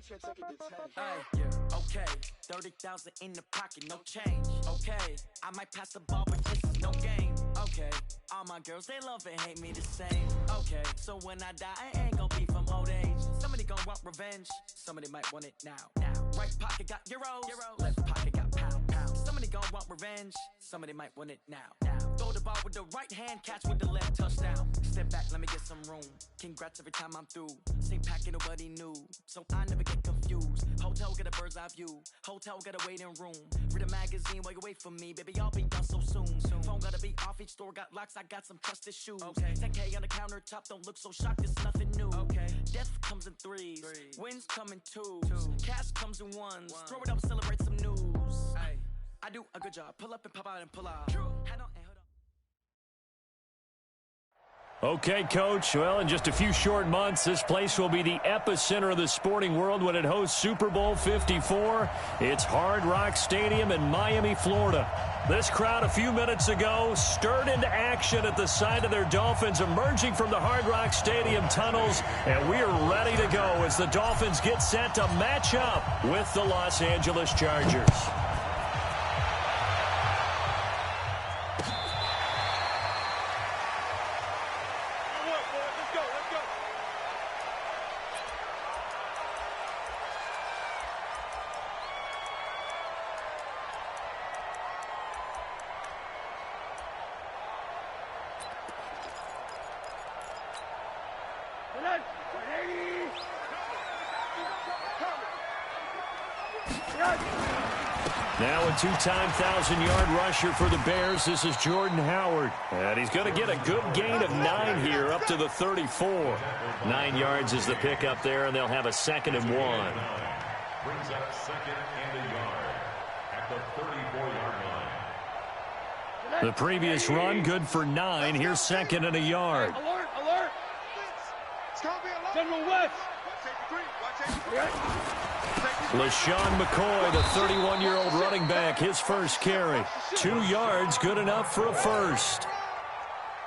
Hey, yeah, okay. 30,000 in the pocket, no change. Okay, I might pass the ball, but this is no game. Okay, all my girls, they love and hate me the same. Okay, so when I die, I ain't gon' be from old age. Somebody gon' want revenge, somebody might want it now. Right pocket got euros, left pocket got pounds. Somebody gon' want revenge, somebody might want it now. Throw the ball with the right hand, catch with the left, touchdown. Step back, let me get some room. Congrats every time I'm through. Same packet, nobody knew, so I never get confused. Hotel get a bird's eye view, hotel got a waiting room. Read a magazine while you wait for me, baby, I'll be done so soon. Phone gotta be off, each store got locks, I got some trusted shoes. 10K on the countertop, don't look so shocked, it's nothing new. Death comes in threes, wins come in twos, cash comes in ones. Throw it up, celebrate some news. I do a good job, pull up and pop out and pull out. Head on and hood up. Okay, Coach. Well, in just a few short months, this place will be the epicenter of the sporting world when it hosts Super Bowl 54. It's Hard Rock Stadium in Miami, Florida. This crowd a few minutes ago stirred into action at the sight of their Dolphins emerging from the Hard Rock Stadium tunnels, and we are ready to go as the Dolphins get set to match up with the Los Angeles Chargers. Now a two-time 1,000-yard rusher for the Bears. This is Jordan Howard. And he's going to get a good gain of 9 here up to the 34. 9 yards is the pickup there, and they'll have a 2nd and 1. Brings up 2nd and a yard at the 34-yard line. The previous run, good for 9. Here's 2nd and a yard. Alert, alert. General West. LaShawn McCoy, the 31-year-old running back, his first carry. 2 yards, good enough for a first.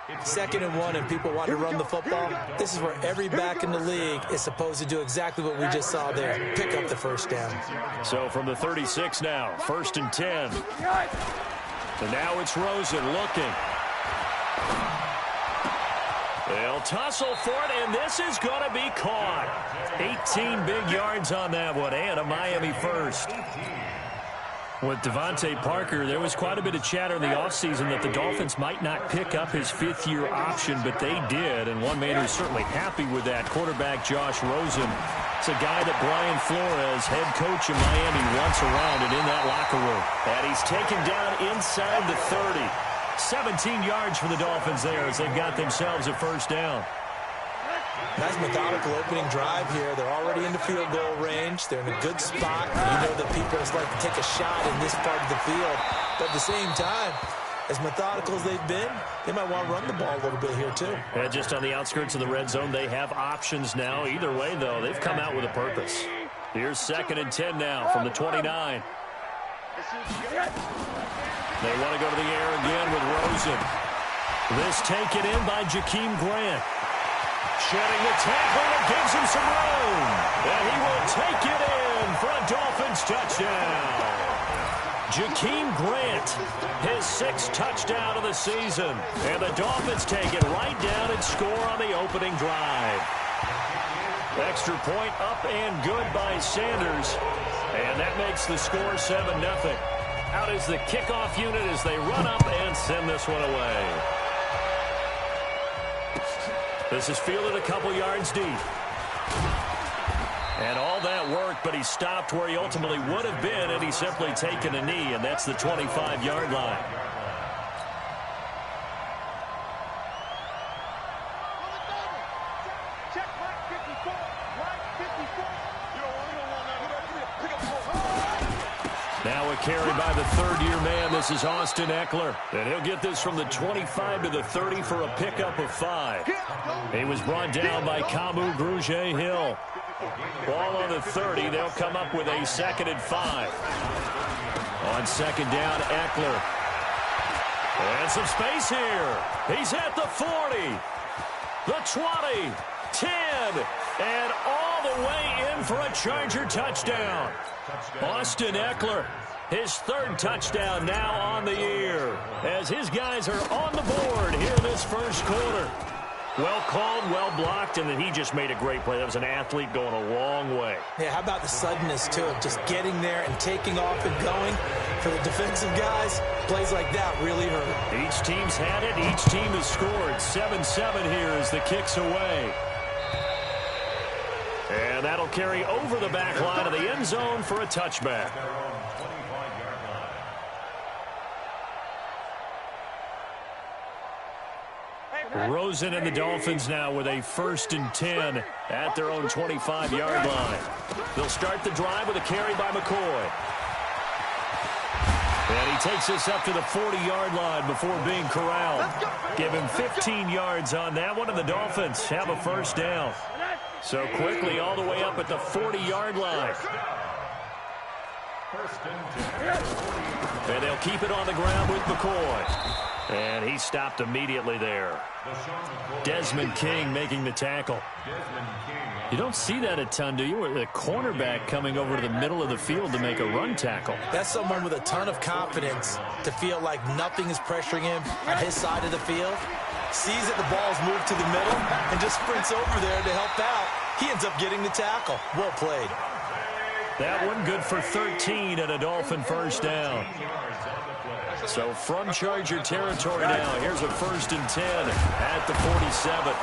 2nd and 1, and people want to run the football. This is where every back in the league is supposed to do exactly what we just saw there, pick up the first down. So from the 36 now, 1st and 10. And now it's Rosen looking. They'll tussle for it, and this is going to be caught. 18 big yards on that one, and a Miami first. With Devontae Parker, there was quite a bit of chatter in the offseason that the Dolphins might not pick up his 5th-year option, but they did, and one man who's certainly happy with that, quarterback Josh Rosen. It's a guy that Brian Flores, head coach of Miami, wants around and in that locker room. And he's taken down inside the 30. 17 yards for the Dolphins there as they've got themselves a first down. Nice methodical opening drive here. They're already into field goal range. They're in a good spot. You know that people just like to take a shot in this part of the field. But at the same time, as methodical as they've been, they might want to run the ball a little bit here too. And just on the outskirts of the red zone, they have options now. Either way, though, they've come out with a purpose. Here's 2nd and 10 now from the 29. They want to go to the air again with Rosen. This taken in by Jakeem Grant. Shedding the tackle, and gives him some room. And he will take it in for a Dolphins touchdown. Jakeem Grant, his 6th touchdown of the season. And the Dolphins take it right down and score on the opening drive. Extra point up and good by Sanders. And that makes the score 7-0. Out is the kickoff unit as they run up and send this one away. This is fielded a couple yards deep. And all that work, but he stopped where he ultimately would have been had he simply taken a knee, and that's the 25-yard line. Now a carry by the 3rd-year man. This is Austin Eckler. And he'll get this from the 25 to the 30 for a pickup of 5. He was brought down by Kamu Grugier-Hill. Ball on the 30. They'll come up with a 2nd and 5. On 2nd down, Eckler. And some space here. He's at the 40. The 20. 10, and all the way in for a Charger touchdown. Austin Eckler, his third touchdown now on the year, as his guys are on the board here in this first quarter. Well called, well blocked, and then he just made a great play. That was an athlete going a long way. Yeah, how about the suddenness, too, of just getting there and taking off and going? For the defensive guys, plays like that really hurt. Each team's had it. Each team has scored. 7-7 here as the kick's away. And that'll carry over the back line of the end zone for a touchback. Rosen and the Dolphins now with a 1st and 10 at their own 25-yard line. They'll start the drive with a carry by McCoy. And he takes us up to the 40-yard line before being corralled. Give him 15 yards on that one, and the Dolphins have a first down. So quickly all the way up at the 40-yard line. And they'll keep it on the ground with McCoy. And he stopped immediately there. Desmond King making the tackle. You don't see that a ton, do you? With a cornerback coming over to the middle of the field to make a run tackle. That's someone with a ton of confidence to feel like nothing is pressuring him on his side of the field. Sees that the ball's moved to the middle and just sprints over there to help out. He ends up getting the tackle. Well played. That one good for 13 and a Dolphin first down. So from Charger territory now, here's a 1st and 10 at the 47.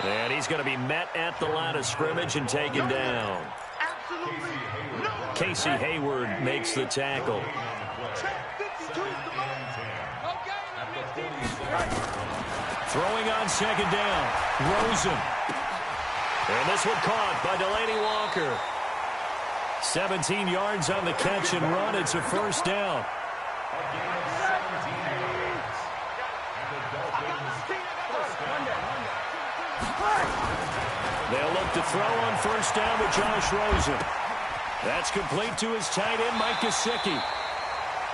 And he's going to be met at the line of scrimmage and taken down. Casey Hayward makes the tackle. Throwing on 2nd down, Rosen. And this one caught by Delaney Walker. 17 yards on the catch and run. It's a first down. They'll look to throw on 1st down with Josh Rosen. That's complete to his tight end, Mike Gesicki.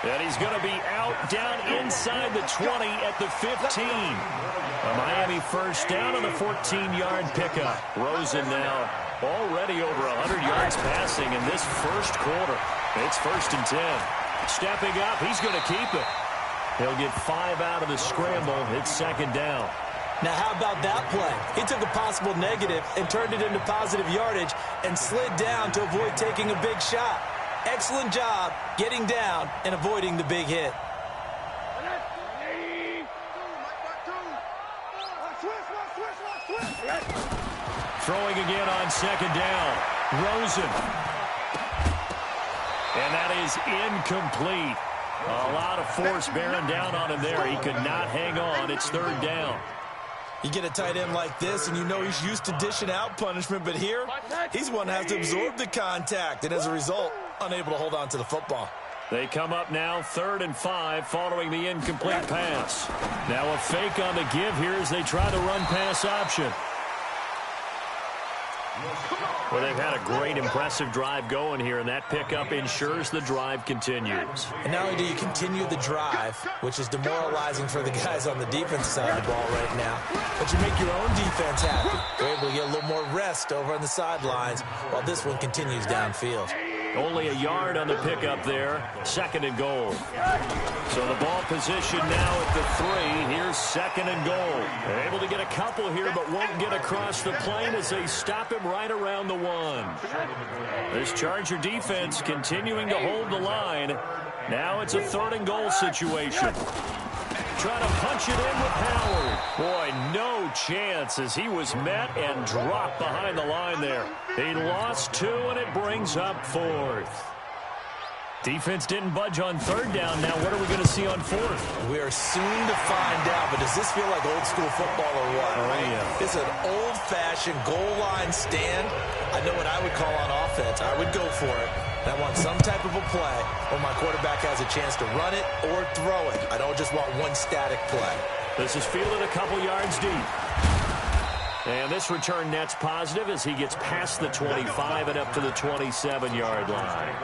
And he's going to be out down inside the 20 at the 15. A Miami first down on the 14-yard pickup. Rosen now already over 100 yards passing in this first quarter. It's 1st and 10. Stepping up, he's going to keep it. He'll get 5 out of the scramble. It's 2nd down. Now, how about that play? He took a possible negative and turned it into positive yardage and slid down to avoid taking a big shot. Excellent job getting down and avoiding the big hit. Throwing again on 2nd down. Rosen. And that is incomplete. A lot of force bearing down on him there. He could not hang on. It's 3rd down. You get a tight end like this, and you know he's used to dishing out punishment, but here, he's one that has to absorb the contact, and as a result, unable to hold on to the football. They come up now 3rd and 5 following the incomplete pass. Now a fake on the give here as they try the run pass option. Well, they've had a great, impressive drive going here, and that pickup ensures the drive continues. And not only do you continue the drive, which is demoralizing for the guys on the defense side of the ball right now, but you make your own defense happy. You're able to get a little more rest over on the sidelines while this one continues downfield. Only a yard on the pickup there. 2nd and goal. So the ball position now at the 3. Here's 2nd and goal. They're able to get a couple here, but won't get across the plane as they stop him right around the 1. This Charger defense continuing to hold the line. Now it's a 3rd and goal situation. Trying to punch it in with Howard. Boy, no chance as he was met and dropped behind the line there. He lost 2, and it brings up 4th. Defense didn't budge on 3rd down. Now what are we going to see on 4th? We are soon to find out, but does this feel like old school football or what? Oh, right? yeah. It's an old-fashioned goal line stand. I know what I would call on offense. I would go for it. I want some type of a play where my quarterback has a chance to run it or throw it. I don't just want one static play. This is fielded a couple yards deep. And this return net's positive as he gets past the 25 and up to the 27-yard line.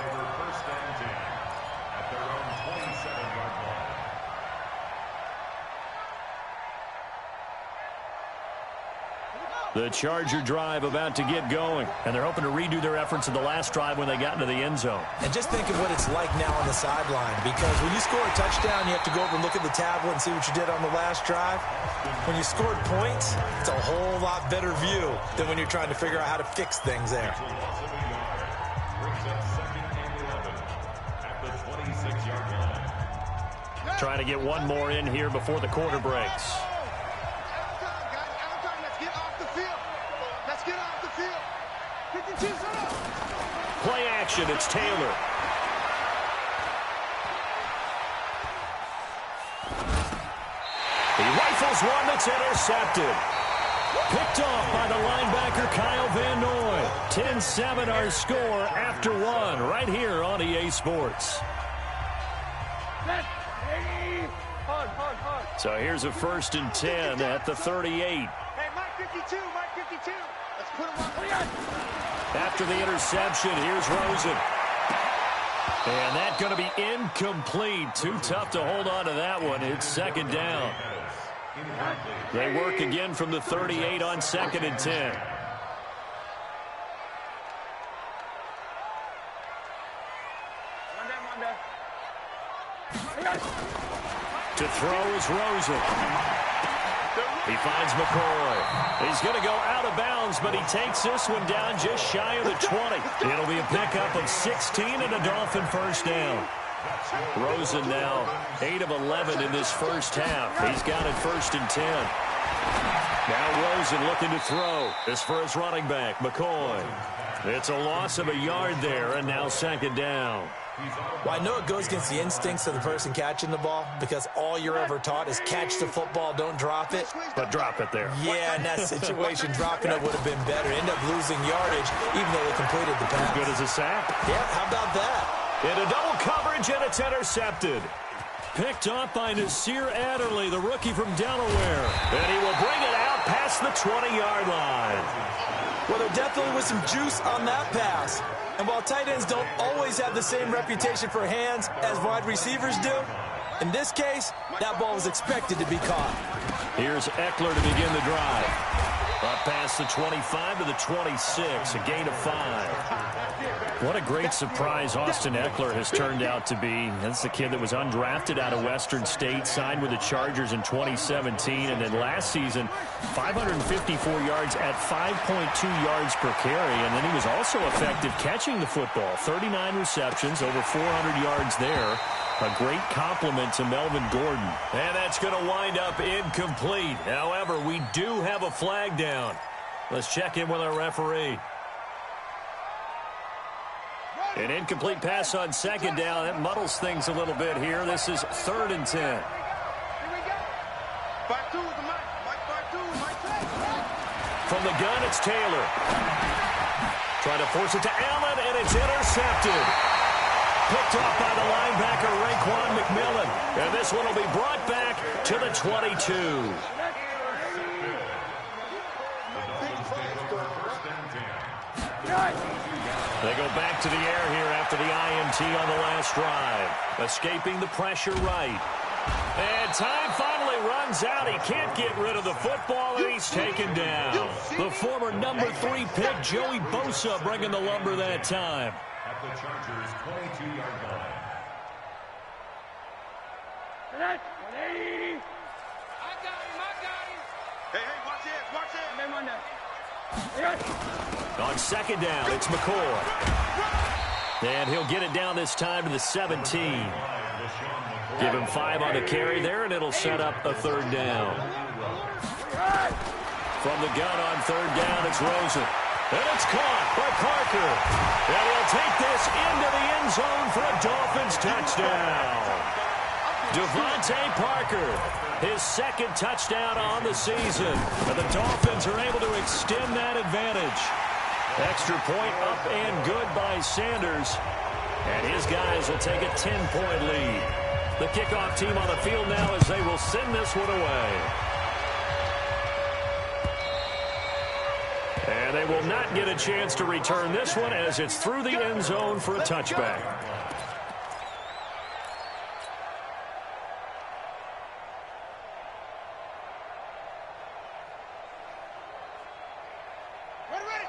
The Charger drive about to get going. And they're hoping to redo their efforts in the last drive when they got into the end zone. And just think of what it's like now on the sideline, because when you score a touchdown, you have to go over and look at the tablet and see what you did on the last drive. When you scored points, it's a whole lot better view than when you're trying to figure out how to fix things there. Trying to get one more in here before the quarter breaks. Play action, it's Taylor. He rifles one that's intercepted. Picked off by the linebacker Kyle Van Noy. 10-7 our score after one right here on EA Sports. So here's a 1st and 10 at the 38. Hey, Mike 52, Mike 52. Let's put him on. After the interception, here's Rosen. And that's going to be incomplete. Too tough to hold on to that one. It's 2nd down. They work again from the 38 on 2nd and 10. To throw is Rosen. He finds McCoy. He's going to go out of bounds, but he takes this one down just shy of the 20. It'll be a pickup of 16 and a Dolphin 1st down. Rosen now 8 of 11 in this first half. He's got it 1st and 10. Now Rosen looking to throw. This for his running back, McCoy. It's a loss of a yard there, and now 2nd down. Well, I know it goes against the instincts of the person catching the ball, because all you're ever taught is catch the football, don't drop it. But drop it there. Yeah, in that situation, dropping it would have been better. End up losing yardage, even though they completed the pass. As good as a sack. Yeah, how about that? Into double coverage, and it's intercepted. Picked off by Nasir Adderley, the rookie from Delaware. And he will bring it out past the 20-yard line. Well, there definitely was some juice on that pass. And while tight ends don't always have the same reputation for hands as wide receivers do, in this case, that ball was expected to be caught. Here's Eckler to begin the drive. Up past the 25 to the 26, a gain of 5. What a great surprise Austin Eckler has turned out to be. That's the kid that was undrafted out of Western State, signed with the Chargers in 2017, and then last season, 554 yards at 5.2 yards per carry, and then he was also effective catching the football. 39 receptions, over 400 yards there. A great compliment to Melvin Gordon. And that's going to wind up incomplete. However, we do have a flag down. Let's check in with our referee. An incomplete pass on 2nd down. That muddles things a little bit here. This is 3rd and 10. Here we go. 5-2 with the Mike. Mike 5-2. Mike. From the gun, it's Taylor. Trying to force it to Allen, and it's intercepted. Picked off by the linebacker, Raekwon McMillan. And this one will be brought back to the 22. They go back to the air here after the INT on the last drive. Escaping the pressure right. And time finally runs out. He can't get rid of the football, and he's taken down. The former number 3 pick, Joey Bosa, bringing the lumber that time. At the Chargers' 22-yard line. 180. I got him. Hey, watch it. On 2nd down, it's McCoy. And he'll get it down this time to the 17. Give him 5 on the carry there, and it'll set up a 3rd down. From the gun on 3rd down, it's Rosen. And it's caught by Parker. And he'll take this into the end zone for a Dolphins touchdown. Devontae Parker, his 2nd touchdown on the season. And the Dolphins are able to extend that advantage. Extra point up and good by Sanders. And his guys will take a 10-point lead. The kickoff team on the field now as they will send this one away. And they will not get a chance to return this one as it's through the end zone for a touchback.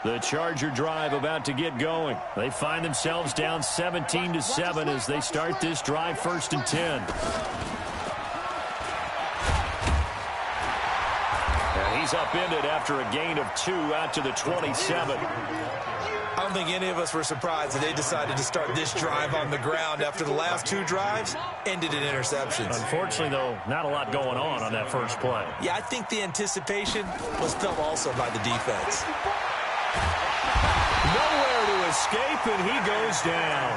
The Charger drive about to get going. They find themselves down 17-7 as they start this drive, 1st and 10. And he's upended after a gain of 2 out to the 27. I don't think any of us were surprised that they decided to start this drive on the ground after the last 2 drives ended in interceptions. Unfortunately, though, not a lot going on that first play. Yeah, I think the anticipation was felt also by the defense. Nowhere to escape, and he goes down.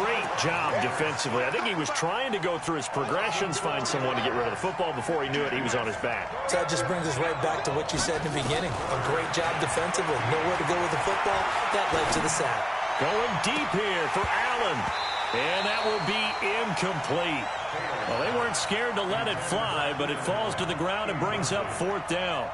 Great job defensively. I think he was trying to go through his progressions, find someone to get rid of the football. Before he knew it, he was on his back. So that just brings us right back to what you said in the beginning. A great job defensively. Nowhere to go with the football. That led to the sack. Going deep here for Allen. And that will be incomplete. Well, they weren't scared to let it fly, but it falls to the ground and brings up 4th down.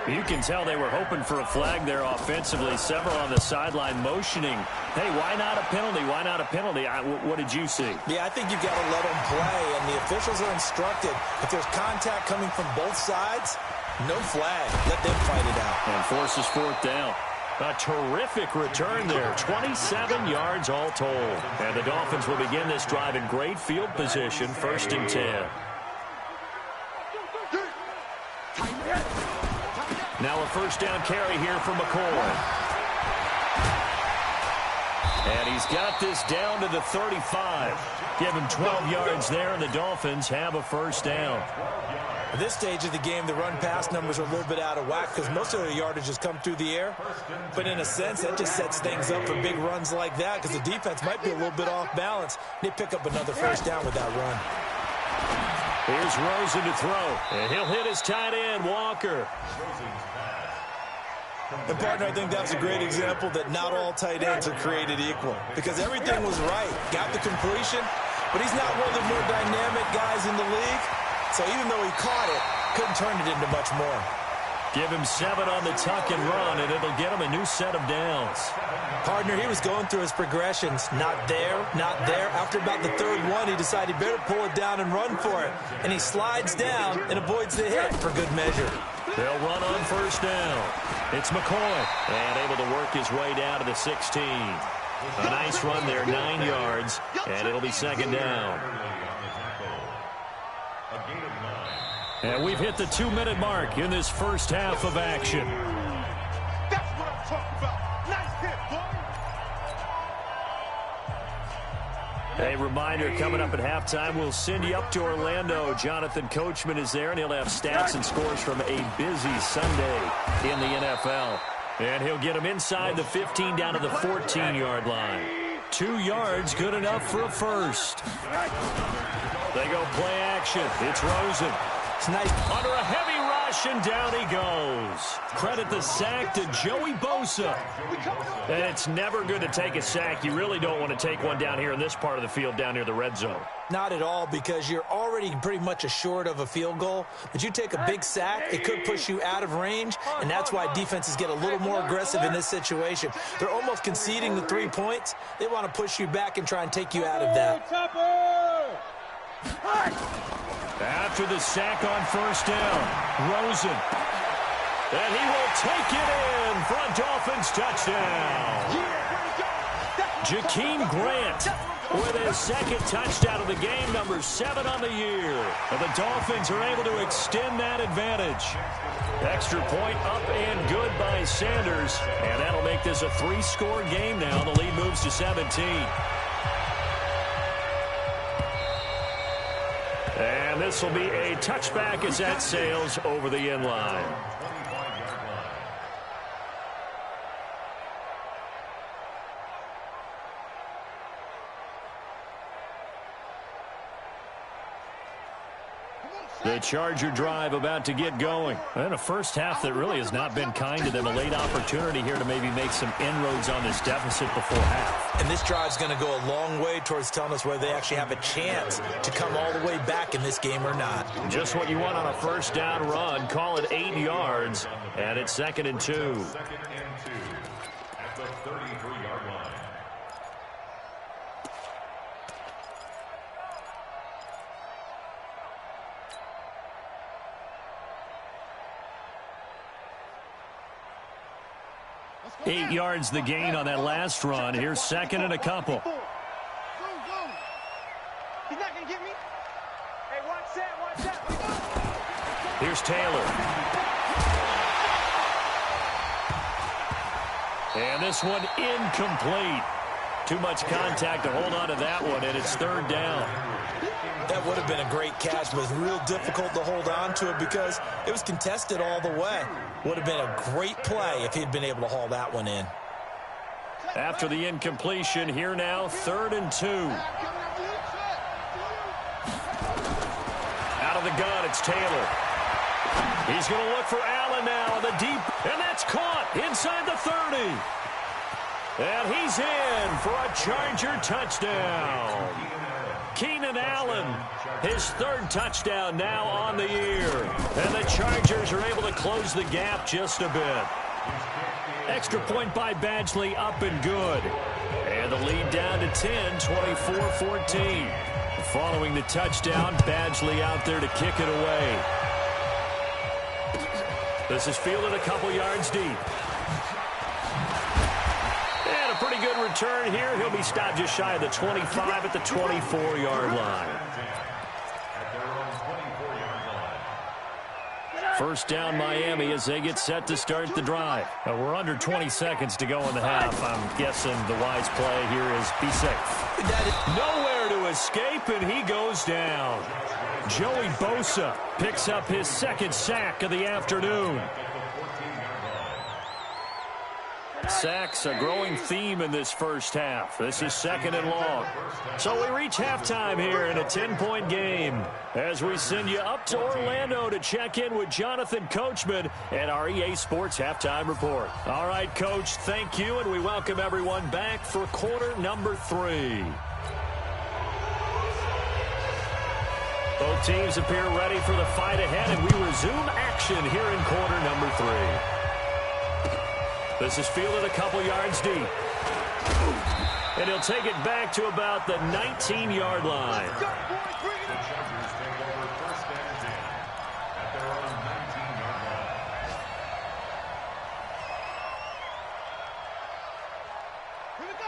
You can tell they were hoping for a flag there offensively. Several on the sideline motioning. Hey, why not a penalty? Why not a penalty? What did you see? Yeah, I think you've got to let them play, and the officials are instructed. If there's contact coming from both sides, no flag. Let them fight it out. And forces 4th down. A terrific return there. 27 yards all told. And the Dolphins will begin this drive in great field position, 1st and 10. Now a 1st down carry here for McCoy. And he's got this down to the 35. Give him 12 yards there, and the Dolphins have a 1st down. At this stage of the game, the run-pass numbers are a little bit out of whack because most of the yardage has come through the air. But in a sense, that just sets things up for big runs like that because the defense might be a little bit off balance. They pick up another 1st down with that run. Here's Rosen to throw, and he'll hit his tight end, Walker. And, partner, I think that's a great example that not all tight ends are created equal because everything was right. Got the completion, but he's not one of the more dynamic guys in the league. So even though he caught it, couldn't turn it into much more. Give him 7 on the tuck and run, and it'll get him a new set of downs. Partner, he was going through his progressions. Not there, not there. After about the 3rd one, he decided he better pull it down and run for it. And he slides down and avoids the hit for good measure. They'll run on 1st down. It's McCoy, and able to work his way down to the 16. A nice run there, 9 yards, and it'll be 2nd down. And we've hit the 2-minute mark in this first half of action. That's what I'm talking about. Nice hit, boy. A reminder, coming up at halftime, we'll send you up to Orlando. Jonathan Coachman is there, and he'll have stats and scores from a busy Sunday in the NFL. And he'll get them inside the 15 down to the 14-yard line. 2 yards, good enough for a 1st. They go play action. It's Rosen. It's nice. Under a heavy rush, and down he goes. Credit the sack to Joey Bosa. And it's never good to take a sack. You really don't want to take one down here in this part of the field, down near the red zone. Not at all, because you're already pretty much assured of a field goal. But you take a big sack, it could push you out of range, and that's why defenses get a little more aggressive in this situation. They're almost conceding the 3 points. They want to push you back and try and take you out of that. After the sack on 1st down, Rosen. And he will take it in for a Dolphins touchdown. Jakeem Grant with his 2nd touchdown of the game, number 7 on the year. And the Dolphins are able to extend that advantage. Extra point up and good by Sanders. And that'll make this a 3-score game now. The lead moves to 17. And this will be a touchback as that sails over the end line. The Charger drive about to get going. And a first half that really has not been kind to them. A late opportunity here to maybe make some inroads on this deficit before half. And this drive's going to go a long way towards telling us whether they actually have a chance to come all the way back in this game or not. Just what you want on a 1st down run. Call it 8 yards. And it's 2nd and 2. 2nd and 2 at the 33-yard line. 8 yards the gain on that last run. Here's second and a couple. He's not going to get me. Hey, watch that. Here's Taylor. And this one incomplete. Too much contact to hold on to that one, and it's third down. That would have been a great catch, but it was real difficult to hold on to it because it was contested all the way. Would have been a great play if he'd been able to haul that one in. After the incompletion, here now, 3rd and 2. Out of the gun, it's Taylor. He's going to look for Allen now on the deep, and that's caught inside the 30. And he's in for a Charger touchdown. Keenan Allen, his 3rd touchdown now on the year. And the Chargers are able to close the gap just a bit. Extra point by Badgley, up and good. And the lead down to 10, 24-14. Following the touchdown, Badgley out there to kick it away. This is fielded a couple yards deep. And a pretty good return here. He'll be stopped just shy of the 25 at the 24-yard line. First down Miami as they get set to start the drive. We're under 20 seconds to go in the half. I'm guessing the wise play here is be safe. Nowhere to escape, and he goes down. Joey Bosa picks up his 2nd sack of the afternoon. Sacks, a growing theme in this first half. This is 2nd and long. So we reach halftime here in a 10-point game as we send you up to Orlando to check in with Jonathan Coachman and our EA Sports Halftime Report. All right, Coach, thank you, and we welcome everyone back for quarter number 3. Both teams appear ready for the fight ahead, and we resume action here in quarter number 3. This is fielded a couple yards deep. And he'll take it back to about the 19-yard line. The Chargers take over 1st and 10 at their own 19-yard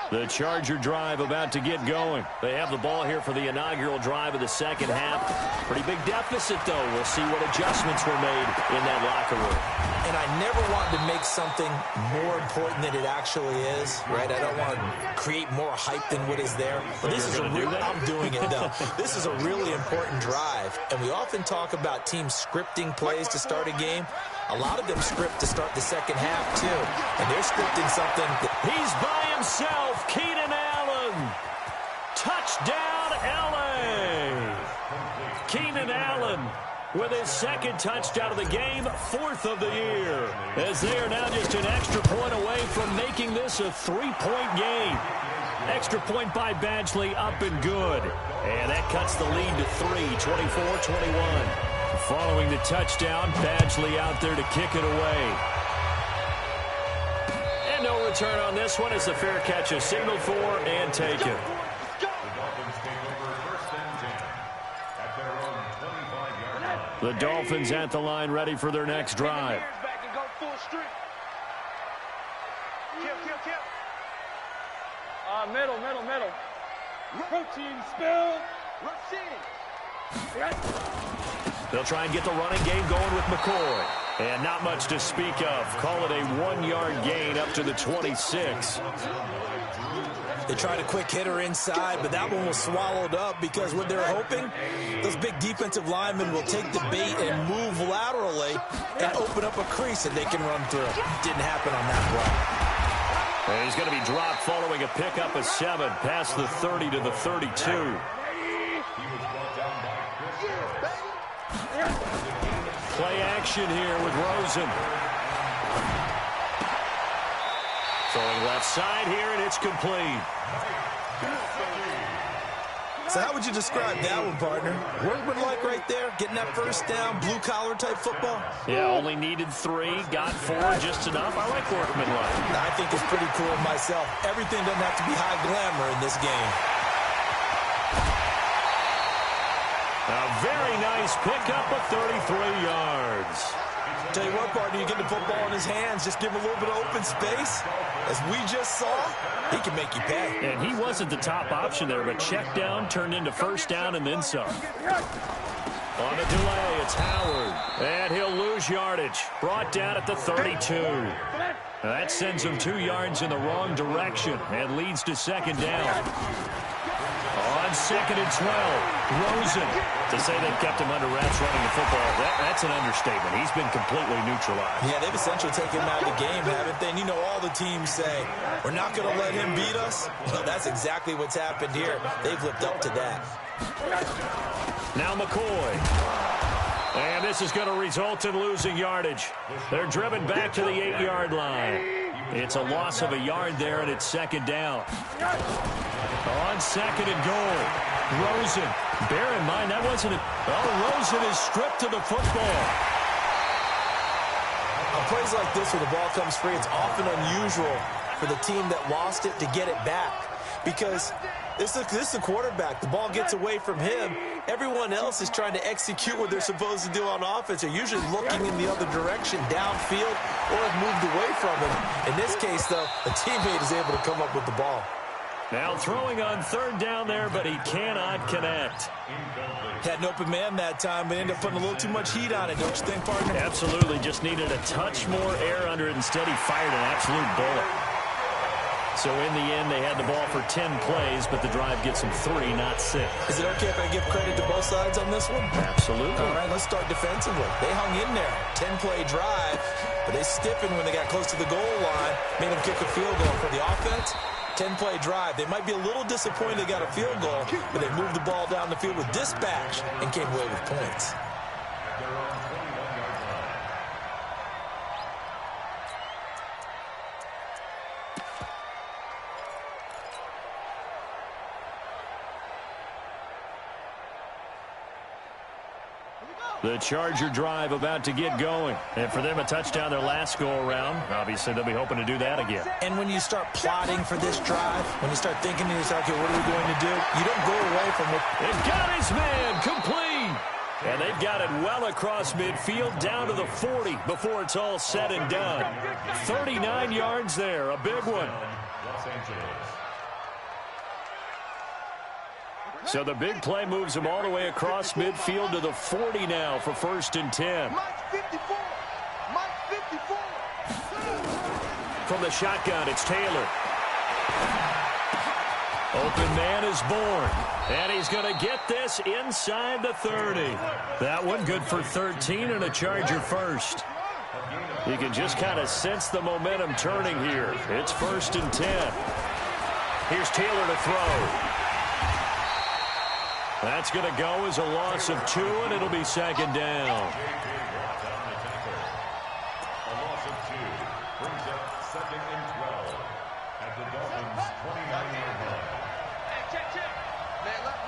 line. The Charger drive about to get going. They have the ball here for the inaugural drive of the second half. Pretty big deficit, though. We'll see what adjustments were made in that locker room. And I never want to make something more important than it actually is, right? I don't want to create more hype than what is there. But this is I'm doing it, though. This is a really important drive. And we often talk about teams scripting plays to start a game. A lot of them script to start the second half, too. And they're scripting something. He's by himself, Keenan Allen. Touchdown, L.A. Keenan Allen with his 2nd touchdown of the game, 4th of the year, as they are now just an extra point away from making this a 3-point game. Extra point by Badgley, up and good. And that cuts the lead to 3, 24-21. Following the touchdown, Badgley out there to kick it away. And no return on this one as the fair catch is signaled for and taken. The Dolphins at the line, ready for their next drive. Middle. Protein spill. They'll try and get the running game going with McCoy. And not much to speak of. Call it a 1-yard gain up to the 26. They tried a quick hitter inside, but that one was swallowed up because what they're hoping, those big defensive linemen will take the bait and move laterally and open up a crease that they can run through. Didn't happen on that play. And he's going to be dropped following a pickup of 7 past the 30 to the 32. Play action here with Rosen. Throwing left side here, and it's complete. So how would you describe that one, partner? Workmanlike right there, getting that first down, blue-collar type football? Yeah, only needed 3, got 4, just enough. I like workmanlike. I think it's pretty cool myself. Everything doesn't have to be high glamour in this game. A very nice pickup of 33 yards. Tell you what, partner, you get the football in his hands, just give him a little bit of open space. As we just saw, he can make you pay. And he wasn't the top option there, but check down turned into first down and then some. On a delay, it's Howard. And he'll lose yardage. Brought down at the 32. That sends him 2 yards in the wrong direction and leads to second down. On second and 12, Rosen. To say they've kept him under wraps running the football, that's an understatement. He's been completely neutralized. Yeah, they've essentially taken him out of the game, haven't they? And you know all the teams say, we're not going to let him beat us. Well, that's exactly what's happened here. They've lived up to that. Now McCoy. And this is going to result in losing yardage. They're driven back to the 8-yard line. It's a loss of a yard there, and it's second down. On second and goal, Rosen. Bear in mind, that wasn't it. Oh, Rosen is stripped of the football. On plays like this where the ball comes free, it's often unusual for the team that lost it to get it back. Because this is the quarterback. The ball gets away from him. Everyone else is trying to execute what they're supposed to do on offense. They're usually looking in the other direction, downfield, or have moved away from him. In this case, though, a teammate is able to come up with the ball. Now throwing on third down there, but he cannot connect. Had an open man that time, but ended up putting a little too much heat on it, don't you think, partner? Absolutely. Just needed a touch more air under it. Instead, he fired an absolute bullet. So in the end, they had the ball for 10 plays, but the drive gets them 3, not 6. Is it okay if I give credit to both sides on this one? Absolutely. All right, let's start defensively. They hung in there. 10-play drive, but they stiffened when they got close to the goal line, made them kick a field goal. For the offense, 10-play drive. They might be a little disappointed they got a field goal, but they moved the ball down the field with dispatch and came away with points. The Charger drive about to get going. And for them, a touchdown their last go-around. Obviously, they'll be hoping to do that again. And when you start plotting for this drive, when you start thinking to yourself, okay, what are we going to do? You don't go away from what... They've got his man complete. And they've got it well across midfield down to the 40 before it's all said and done. 39 yards there, a big one. Los Angeles. So the big play moves him all the way across midfield to the 40 now for first and 10. Mike 54. Mike 54. From the shotgun, it's Taylor. Open man is born. And he's going to get this inside the 30. That one good for 13 and a Charger first. You can just kind of sense the momentum turning here. It's first and 10. Here's Taylor to throw. That's going to go as a loss of 2, and it'll be second down. A loss of 2 brings up second and 12 at the Dolphins' 29-yard line. Hey, check. Man left.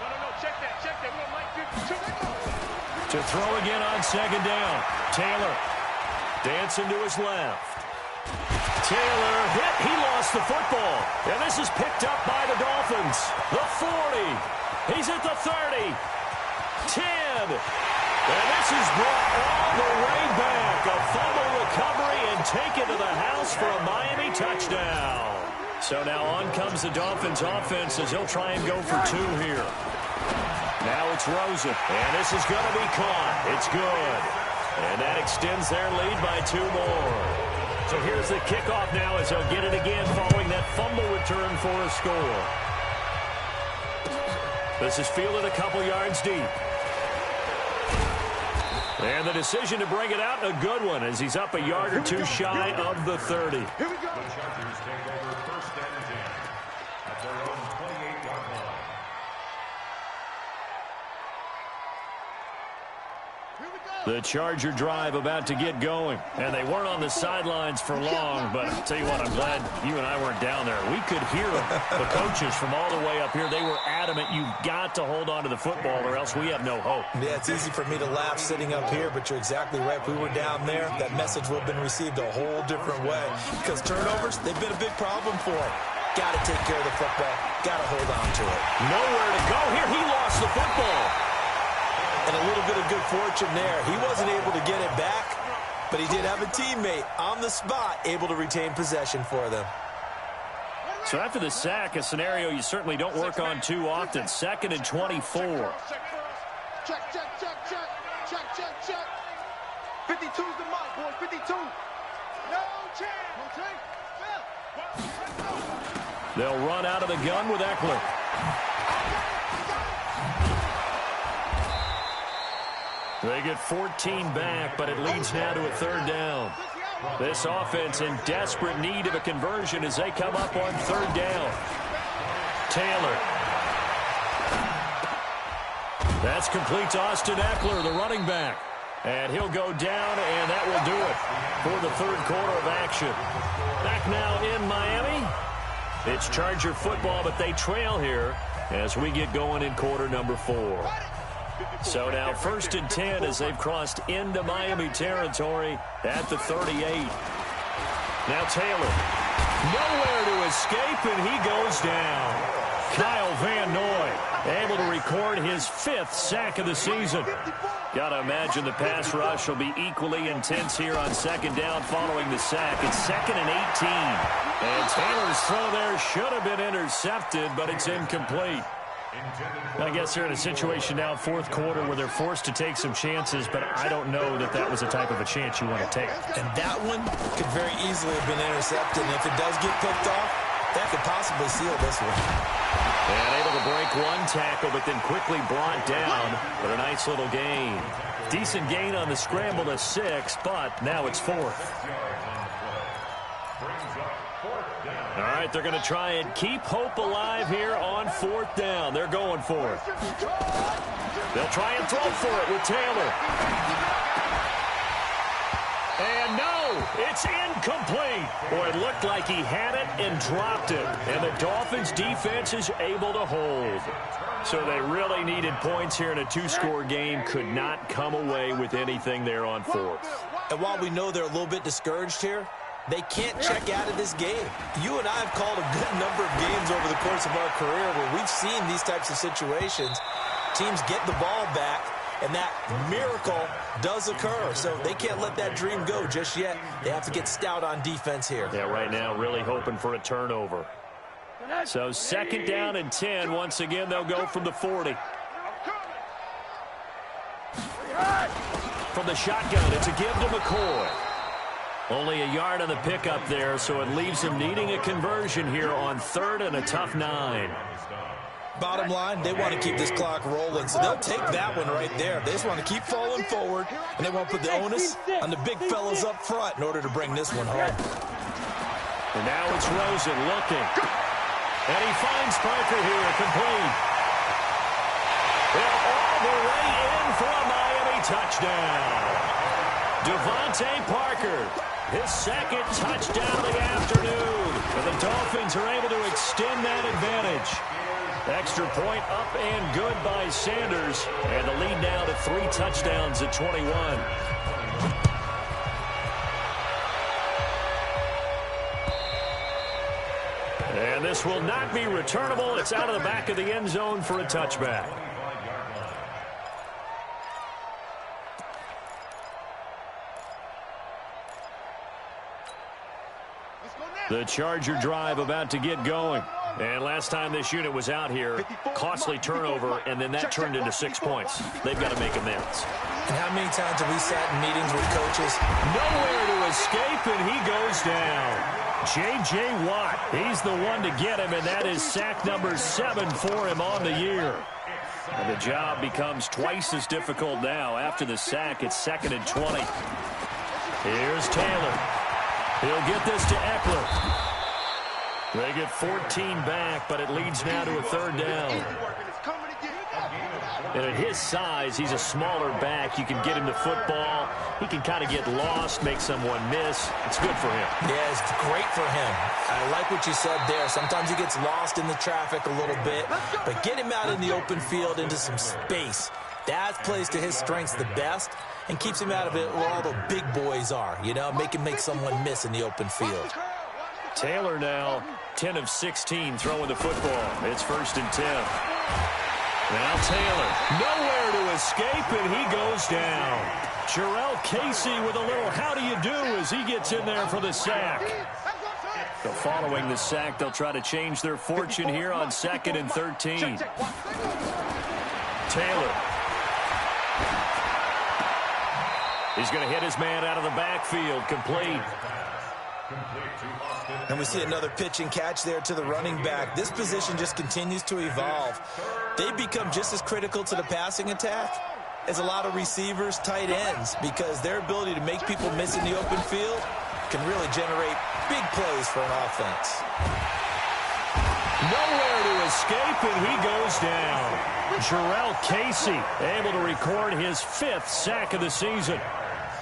No, check that. We want Mike 52. To throw again on second down. Taylor dancing to his left. Taylor hit. He lost the football. And this is picked up by the Dolphins. The 40. He's at the 30. 10. And this is brought all the way back. A fumble recovery and taken to the house for a Miami touchdown. So now on comes the Dolphins offense as they'll try and go for 2 here. Now it's Rosen. And this is going to be caught. It's good. And that extends their lead by 2 more. So here's the kickoff now as they'll get it again following that fumble return for a score. This is fielded a couple yards deep. And the decision to bring it out, a good one, as he's up a yard or 2 shy of the 30. Here we go. The Chargers take over first and 10 at their own 28-yard line. The Charger drive about to get going. And they weren't on the sidelines for long, but I'll tell you what, I'm glad you and I weren't down there. We could hear them. The coaches from all the way up here, they were adamant, you've got to hold on to the football or else we have no hope. Yeah, it's easy for me to laugh sitting up here, but you're exactly right. If we were down there, that message would have been received a whole different way. Because turnovers, they've been a big problem for them. Got to take care of the football. Got to hold on to it. Nowhere to go here. He lost the football. And a little bit of good fortune there. He wasn't able to get it back, but he did have a teammate on the spot able to retain possession for them. So after the sack, a scenario you certainly don't work on too often. 2nd and 24. Check. 52's the mark, boys. 52. No chance. They'll run out of the gun with Eckler. They get 14 back, but it leads now to a 3rd down. This offense in desperate need of a conversion as they come up on 3rd down. Taylor. That's complete to Austin Eckler, the running back. And he'll go down, and that will do it for the 3rd quarter of action. Back now in Miami. It's Charger football, but they trail here as we get going in quarter number 4. So now 1st and 10 as they've crossed into Miami territory at the 38. Now Taylor, nowhere to escape, and he goes down. Kyle Van Noy able to record his 5th sack of the season. Got to imagine the pass rush will be equally intense here on 2nd down following the sack. It's 2nd and 18. And Taylor's throw there should have been intercepted, but it's incomplete. I guess they're in a situation now, 4th quarter, where they're forced to take some chances, but I don't know that that was the type of a chance you want to take. And that one could very easily have been intercepted, and if it does get picked off, that could possibly seal this one. And able to break one tackle, but then quickly brought down for a nice little gain. Decent gain on the scramble to 6, but now it's 4th. All right, they're going to try and keep hope alive here on 4th down. They're going for it. They'll try and throw for it with Taylor. And no, it's incomplete. Boy, it looked like he had it and dropped it. And the Dolphins' defense is able to hold. So they really needed points here in a 2-score game. Could not come away with anything there on 4th. And while we know they're a little bit discouraged here, they can't check out of this game. You and I have called a good number of games over the course of our career where we've seen these types of situations. Teams get the ball back, and that miracle does occur. So they can't let that dream go just yet. They have to get stout on defense here. Yeah, right now really hoping for a turnover. So 2nd down and 10. Once again, they'll go from the 40. From the shotgun, it's a give to McCoy. Only a yard on the pickup there, so it leaves them needing a conversion here on 3rd and a tough 9. Bottom line, they want to keep this clock rolling, so they'll take that one right there. They just want to keep falling forward, and they want to put the onus on the big fellas up front in order to bring this one home. And now it's Rosen looking. And he finds Parker here, complete. And all the way in for a Miami touchdown. Devontae Parker, his 2nd touchdown of the afternoon. And the Dolphins are able to extend that advantage. Extra point up and good by Sanders. And the lead now to 3 touchdowns at 21. And this will not be returnable. It's out of the back of the end zone for a touchback. The Charger drive about to get going. And last time this unit was out here, costly turnover, and then that turned into 6 points. They've got to make amends. And how many times have we sat in meetings with coaches? Nowhere to escape, and he goes down. J.J. Watt, he's the one to get him, and that is sack number 7 for him on the year. And the job becomes twice as difficult now. After the sack, it's 2nd and 20. Here's Taylor. He'll get this to Eckler. They get 14 back, but it leads now to a 3rd down. And at his size, he's a smaller back. You can get him the football. He can kind of get lost, make someone miss. It's good for him. Yeah, it's great for him. I like what you said there. Sometimes he gets lost in the traffic a little bit, but get him out in the open field into some space. That plays to his strengths the best and keeps him out of it where all the big boys are, you know, make someone miss in the open field. Taylor now 10 of 16 throwing the football. It's 1st and 10. Now Taylor, nowhere to escape, and he goes down. Jarrell Casey with a little how do you do as he gets in there for the sack. So following the sack, they'll try to change their fortune here on 2nd and 13. Taylor. He's going to hit his man out of the backfield, complete. And we see another pitch and catch there to the running back. This position just continues to evolve. They become just as critical to the passing attack as a lot of receivers, tight ends, because their ability to make people miss in the open field can really generate big plays for an offense. Nowhere to escape, and he goes down. Jarrell Casey able to record his 5th sack of the season.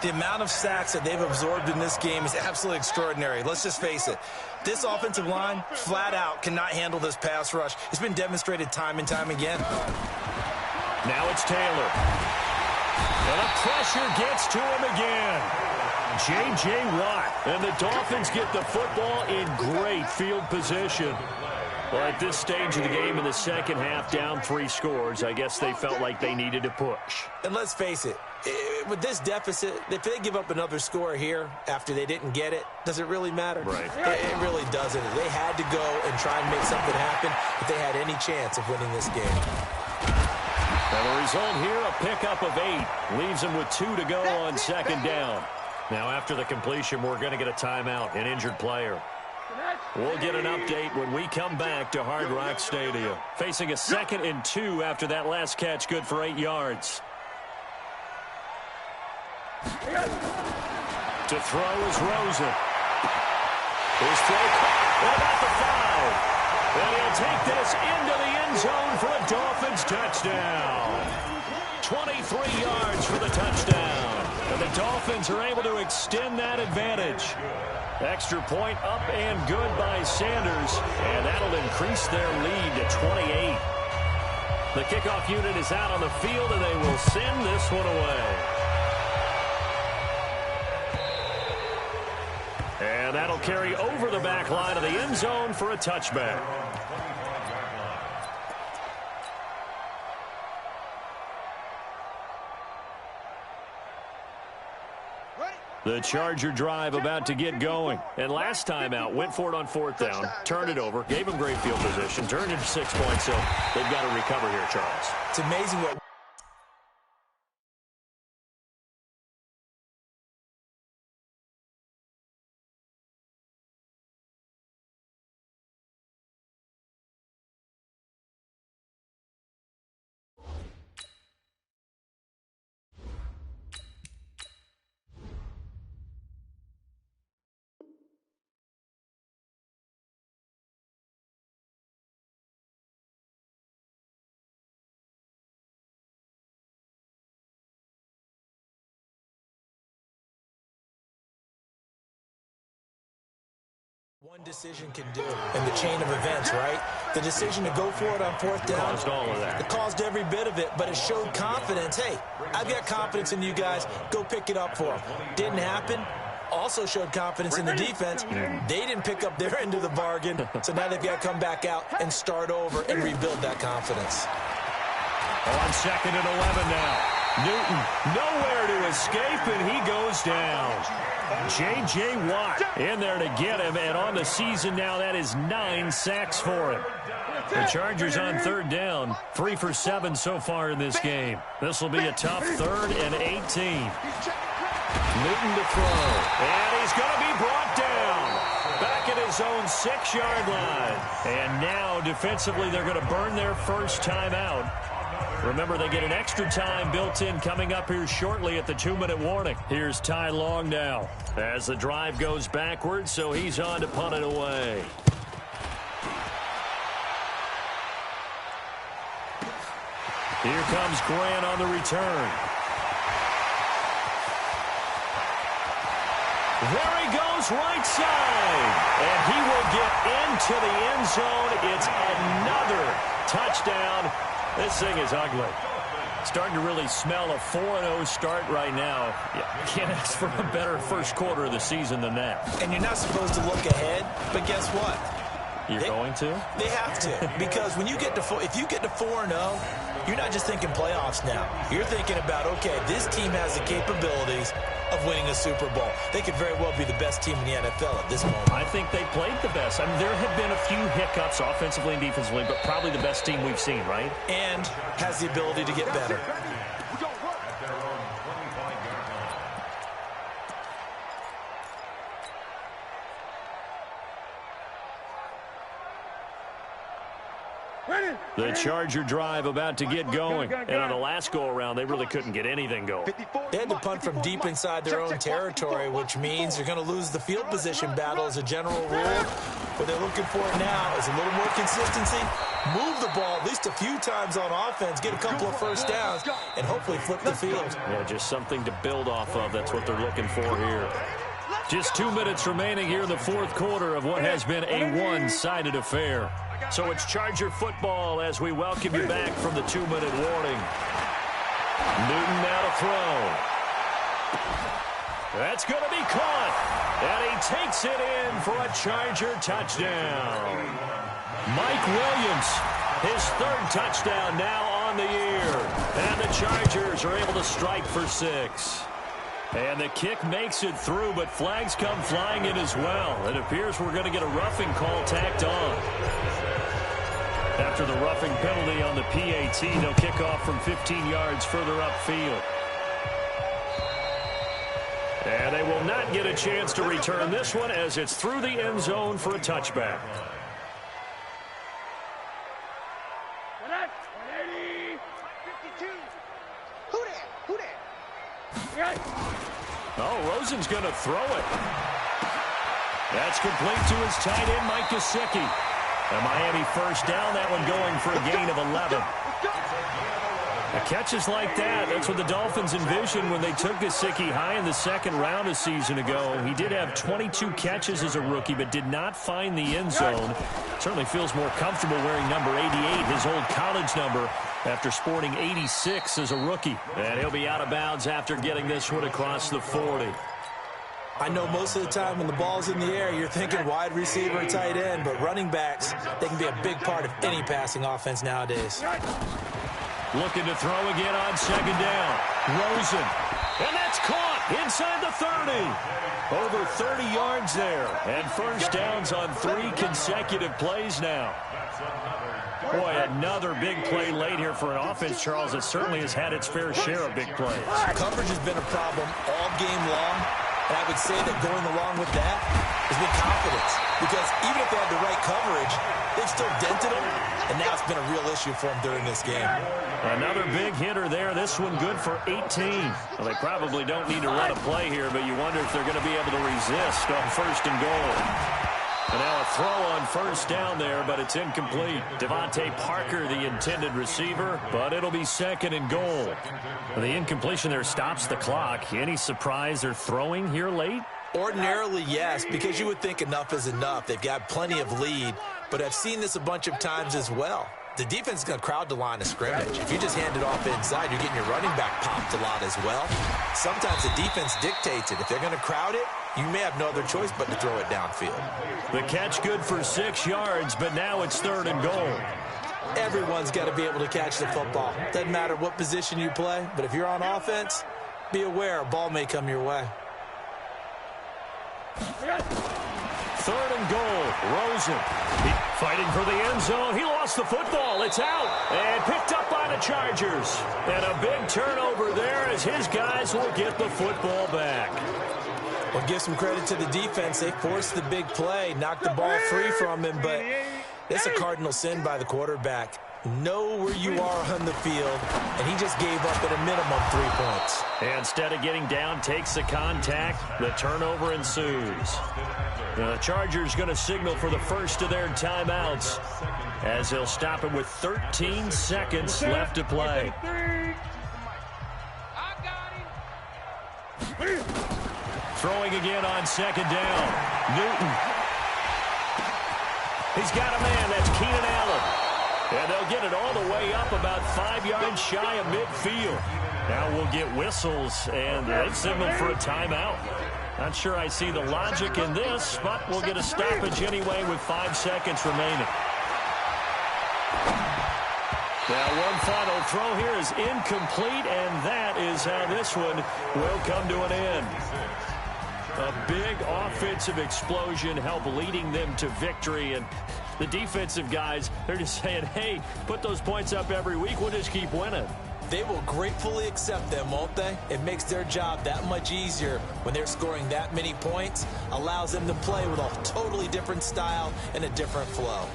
The amount of sacks that they've absorbed in this game is absolutely extraordinary. Let's just face it. This offensive line, flat out, cannot handle this pass rush. It's been demonstrated time and time again. Now it's Taylor. And the pressure gets to him again. J.J. Watt. And the Dolphins get the football in great field position. Well, at this stage of the game in the second half, down 3 scores, I guess they felt like they needed to push. And let's face it, with this deficit, if they give up another score here after they didn't get it, does it really matter? Right. It really doesn't. They had to go and try and make something happen if they had any chance of winning this game. And the result here, a pickup of 8. Leaves them with 2 to go on 2nd down. Now, after the completion, we're going to get a timeout, an injured player. We'll get an update when we come back to Hard Rock Stadium. Facing a 2nd and 2 after that last catch, good for 8 yards. To throw is Rosen. His throw caught. What about the foul? And he'll take this into the end zone for a Dolphins touchdown. 23 yards for the touchdown. And the Dolphins are able to extend that advantage. Extra point up and good by Sanders. And that'll increase their lead to 28. The kickoff unit is out on the field, and they will send this one away. And that'll carry over the back line of the end zone for a touchback. The Charger drive about to get going. And last time out, went for it on 4th down, turned it over, gave them great field position, turned it to 6 points, so they've got to recover here, Charles. It's amazing what... one decision can do in the chain of events, right? The decision to go for it on 4th down. Caused all of that. It caused every bit of it, but it showed confidence. Hey, I've got confidence in you guys. Go pick it up for them. Didn't happen. Also showed confidence in the defense. They didn't pick up their end of the bargain, so now they've got to come back out and start over and rebuild that confidence. On 2nd and 11 now. Newton, nowhere to escape, and he goes down. J.J. Watt in there to get him, and on the season now, that is 9 sacks for him. The Chargers on 3rd down, 3 for 7 so far in this game. This will be a tough 3rd and 18. Newton to throw, and he's going to be brought down. Back at his own 6-yard line. And now, defensively, they're going to burn their first timeout. Remember, they get an extra time built in coming up here shortly at the 2-minute warning. Here's Ty Long now as the drive goes backwards, so he's on to punt it away. Here comes Grant on the return. There he goes, right side. And he will get into the end zone. It's another touchdown. This thing is ugly. Starting to really smell a 4-0 start right now. You can't ask for a better first quarter of the season than that. And you're not supposed to look ahead, but guess what? You're going to? They have to, because when you get to if you get to 4-0, you're not just thinking playoffs now. You're thinking about, okay, this team has the capabilities of winning a Super Bowl. They could very well be the best team in the NFL at this moment. I think they played the best. I mean, there have been a few hiccups offensively and defensively, but probably the best team we've seen, right? And has the ability to get better. The Charger drive about to get going. And on the last go-around, they really couldn't get anything going. They had to punt from deep inside their own territory, which means they're going to lose the field position battle as a general rule. What they're looking for now is a little more consistency, move the ball at least a few times on offense, get a couple of first downs, and hopefully flip the field. Yeah, just something to build off of. That's what they're looking for here. Just 2 minutes remaining here in the fourth quarter of what has been a one-sided affair. So it's Charger football as we welcome you back from the 2-minute warning. Newton now to throw. That's going to be caught. And he takes it in for a Charger touchdown. Mike Williams, his third touchdown now on the year. And the Chargers are able to strike for 6. And the kick makes it through, but flags come flying in as well. It appears we're going to get a roughing call tacked on. After the roughing penalty on the PAT, they'll kick off from 15 yards further upfield. And they will not get a chance to return this one as it's through the end zone for a touchback. Oh, Rosen's going to throw it. That's complete to his tight end, Mike Gesicki. A Miami first down, that one going for a gain of 11. Catches like that, that's what the Dolphins envisioned when they took Gesicki high in the second round a season ago. He did have 22 catches as a rookie, but did not find the end zone. Certainly feels more comfortable wearing number 88, his old college number, after sporting 86 as a rookie. And he'll be out of bounds after getting this one across the 40. I know most of the time when the ball's in the air, you're thinking wide receiver, tight end, but running backs, they can be a big part of any passing offense nowadays. Looking to throw again on second down. Rosen. And that's caught inside the 30. Over 30 yards there. And first downs on 3 consecutive plays now. Boy, another big play late here for an offense, Charles, that certainly has had its fair share of big plays. Coverage has been a problem all game long. And I would say that going along with that has been confidence. Because even if they had the right coverage, they've still dented them. And now it's been a real issue for them during this game. Another big hitter there. This one good for 18. Well, they probably don't need to run a play here, but you wonder if they're going to be able to resist on first and goal. And now a throw on first down there, but it's incomplete. Devontae Parker, the intended receiver, but it'll be second and goal. The incompletion there stops the clock. Any surprise they're throwing here late? Ordinarily, yes, because you would think enough is enough. They've got plenty of lead, but I've seen this a bunch of times as well. The defense is going to crowd the line of scrimmage. If you just hand it off inside, you're getting your running back popped a lot as well. Sometimes the defense dictates it. If they're going to crowd it, you may have no other choice but to throw it downfield. The catch good for 6 yards, but now it's third and goal. Everyone's got to be able to catch the football. Doesn't matter what position you play, but if you're on offense, be aware a ball may come your way. Third and goal. Rosen fighting for the end zone. He lost the football. It's out and picked up by the Chargers. And a big turnover there as his guys will get the football back. Well, give some credit to the defense. They forced the big play, knocked the ball free from him, but it's a cardinal sin by the quarterback. Know where you are on the field, and he just gave up at a minimum 3 points. And instead of getting down, takes the contact. The turnover ensues. The Chargers going to signal for the first of their timeouts as they'll stop it with 13 seconds left to play. Throwing again on second down. Newton. He's got a man. That's Keenan Allen. And they'll get it all the way up about 5 yards shy of midfield. Now we'll get whistles, and they've signaled for a timeout. Not sure I see the logic in this, but we'll get a stoppage anyway with 5 seconds remaining. Now, one final throw here is incomplete, and that is how this one will come to an end. A big offensive explosion helped leading them to victory, and the defensive guys, they're just saying, hey, put those points up every week, we'll just keep winning. They will gratefully accept them, won't they? It makes their job that much easier when they're scoring that many points, allows them to play with a totally different style and a different flow.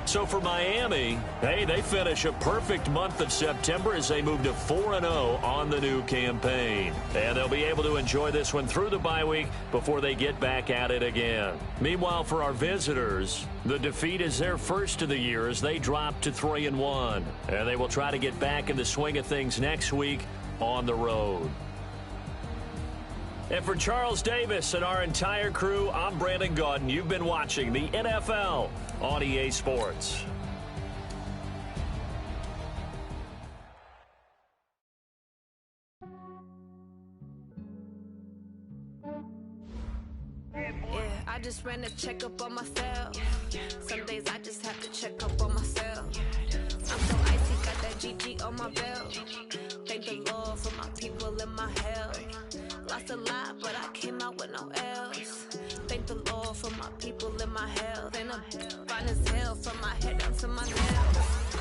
So for Miami, hey, they finish a perfect month of September as they move to 4-0 on the new campaign. And they'll be able to enjoy this one through the bye week before they get back at it again. Meanwhile, for our visitors, the defeat is their first of the year as they drop to 3-1. And they will try to get back in the swing of things next week on the road. And for Charles Davis and our entire crew, I'm Brandon Gaudin. You've been watching the NFL on EA Sports. Yeah, I just ran a checkup on myself. Some days I just have to check up on myself. I'm so icy, got that GG on my belt. Thank the Lord for my people in my health. Lost a lot, but I came out with no else. Thank the Lord for my people in my health. And I'm fine as hell from my head down to my nails.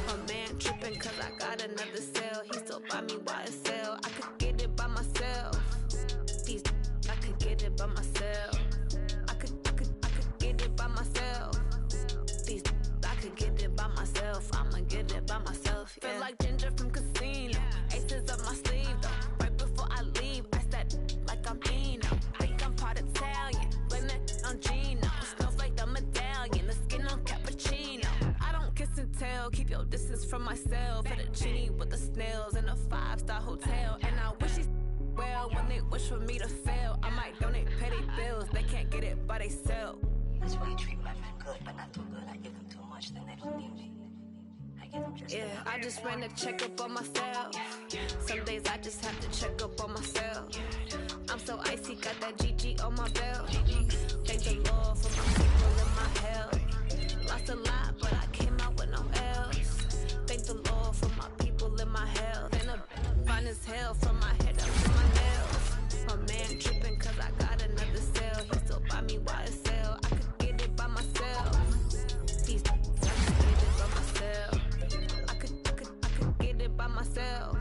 My man tripping cause I got another cell. He still buy me YSL. I could get it by myself. These I could get it by myself. I could get it by myself. These I could get it by myself. I'ma get it by myself. Yeah. Feel like Ginger from Casino. Aces up my sleeve though. Right before I leave, I said like I'm Eno. Think I'm part Italian. Blame it on Gino. Smells like the medallion. The skin on cappuccino. I don't kiss and tell. Keep your distance from myself. Fettuccine with the snails in a 5-star hotel. And I wish he's well when they wish for me to fail. I might donate petty bills. They can't get it by they sell. That's why you treat women good, but not too good. I give them too much, then they don't need me. I give them just enough. I just ran a checkup on myself. Some days I just have to check up on myself. I'm so icy, got that GG on my belt. Thank the Lord for my people in my health. Lost a lot, but I came out with no else. Thank the Lord for my people in my health. And I'm fine as hell from my head up to my nails. My man tripping cause I got another cell. He still buy me YSL. I could get it by myself. These I could get it by myself. I could get it by myself.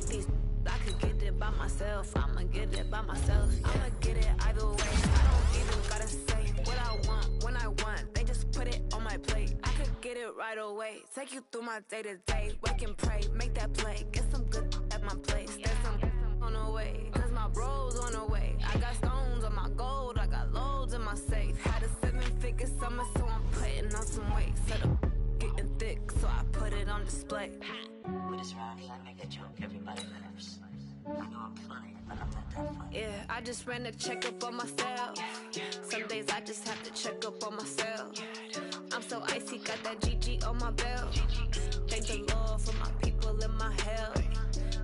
These I could get it by myself. I'ma get it by myself. Yeah. I'ma get it either way. I don't even gotta say what I want when I want. They just put it on my plate. I could get it right away. Take you through my day-to-day. Wake and pray, make that play. Get some good at my place. There's some on the way. Cause my bro's on the way. I got stones on my gold. I got loads in my safe. Had a 7-figure summer, so I'm putting on some weight. Set up getting thick, so I put it on display. With this round, I make a joke, everybody laughs. I know I'm funny, but I'm not that funny. Yeah, I just ran a checkup on myself. Some days I just have to check up on myself. I'm so icy, got that GG on my belt. Thank the Lord for my people in my health.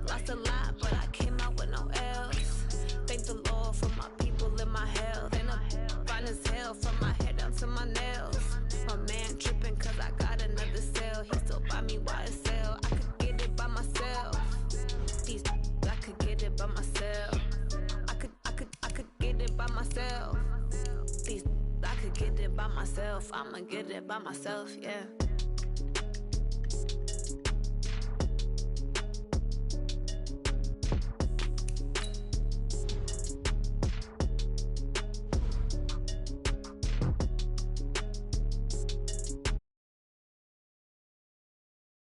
Lost a lot, but I came out with no else. Thank the Lord for my people in my health. And I'm fine as hell from my head down to my nails. My man tripping cause I got another cell. He still buy me YSL. I could get it by myself. These I could get it by myself. I could get it by myself. These I could get it by myself. I'ma get it by myself, yeah.